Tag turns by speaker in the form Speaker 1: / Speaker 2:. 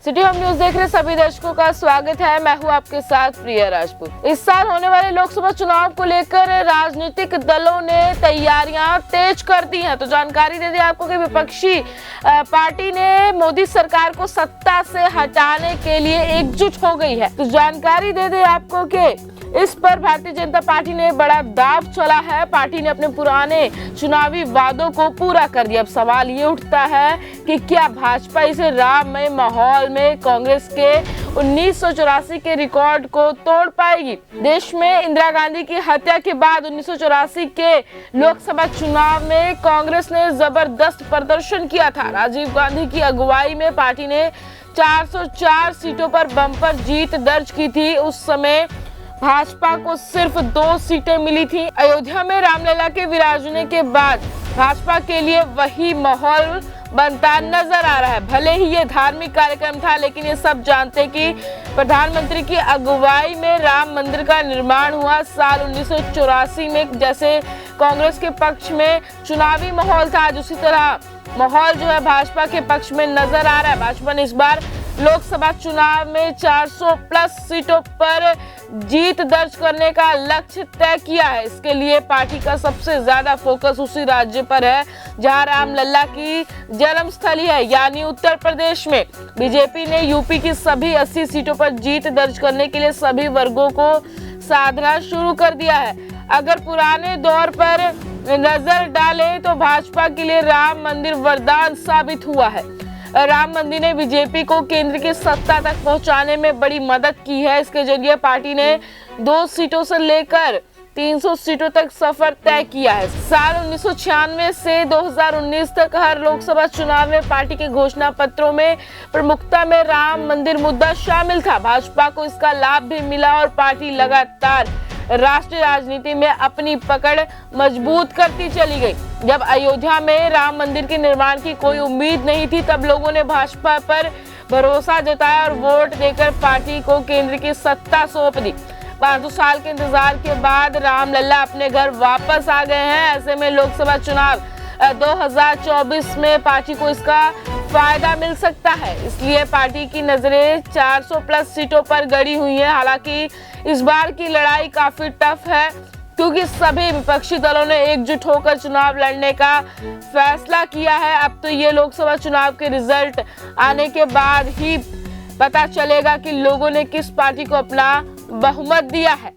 Speaker 1: City home news देख रहे सभी दर्शकों का स्वागत है। मैं हूं आपके साथ प्रिया राजपूत। इस साल होने वाले लोकसभा चुनाव को लेकर राजनीतिक दलों ने तैयारियां तेज कर दी हैं। तो जानकारी दे दी आपको कि विपक्षी पार्टी ने मोदी सरकार को सत्ता से हटाने के लिए एकजुट हो गई है। तो जानकारी दे दे आपको कि इस पर भारतीय जनता पार्टी ने बड़ा दाव चला है। पार्टी ने अपने पुराने चुनावी वादों को पूरा कर दिया। अब सवाल ये उठता है कि क्या भाजपा इसे राममय माहौल में कांग्रेस के 1984 के रिकॉर्ड को तोड़ पाएगी। देश में इंदिरा गांधी की हत्या के बाद 1984 के लोकसभा चुनाव में कांग्रेस ने जबरदस्त प्रदर्शन किया था। राजीव गांधी की अगुवाई में पार्टी ने 404 सीटों पर बम्पर जीत दर्ज की थी। उस समय भाजपा को सिर्फ 2 सीटें मिली थी। अयोध्या में रामलला के विराजने के बाद भाजपा के लिए वही माहौल बनता नजर आ रहा है। भले ही ये धार्मिक कार्यक्रम था, लेकिन ये सब जानते कि प्रधानमंत्री की अगुवाई में राम मंदिर का निर्माण हुआ। साल 1984 में जैसे कांग्रेस के पक्ष में चुनावी माहौल था, उसी तरह माहौल जो है भाजपा के पक्ष में नजर आ रहा है। भाजपा ने इस बार लोकसभा चुनाव में 400 प्लस सीटों पर जीत दर्ज करने का लक्ष्य तय किया है। इसके लिए पार्टी का सबसे ज्यादा फोकस उसी राज्य पर है जहां रामलला की जन्मस्थली है, यानी उत्तर प्रदेश में। बीजेपी ने यूपी की सभी 80 सीटों पर जीत दर्ज करने के लिए सभी वर्गों को साधना शुरू कर दिया है। अगर पुराने दौर पर नजर डालें तो भाजपा के लिए राम मंदिर वरदान साबित हुआ है। राम मंदिर ने बीजेपी को केंद्र की सत्ता तक पहुंचाने में बड़ी मदद की है। इसके जरिए पार्टी ने 2 सीटों से लेकर 300 सीटों तक सफर तय किया है। साल 1996 से 2019 तक हर लोकसभा चुनाव में पार्टी के घोषणा पत्रों में प्रमुखता में राम मंदिर मुद्दा शामिल था। भाजपा को इसका लाभ भी मिला और पार्टी लगातार राष्ट्रीय राजनीति में अपनी पकड़ मजबूत करती चली गई। जब अयोध्या में राम मंदिर के निर्माण की कोई उम्मीद नहीं थी, तब लोगों ने भाजपा पर भरोसा जताया और वोट देकर पार्टी को केंद्र की सत्ता सौंप दी। 500 साल के इंतजार के बाद रामलला अपने घर वापस आ गए हैं। ऐसे में लोकसभा चुनाव 2024 में पार्टी को इसका फायदा मिल सकता है। इसलिए पार्टी की नजरें 400 प्लस सीटों पर गड़ी हुई है। हालांकि इस बार की लड़ाई काफी टफ है, क्योंकि सभी विपक्षी दलों ने एकजुट होकर चुनाव लड़ने का फैसला किया है। अब तो ये लोकसभा चुनाव के रिजल्ट आने के बाद ही पता चलेगा कि लोगों ने किस पार्टी को अपना बहुमत दिया है।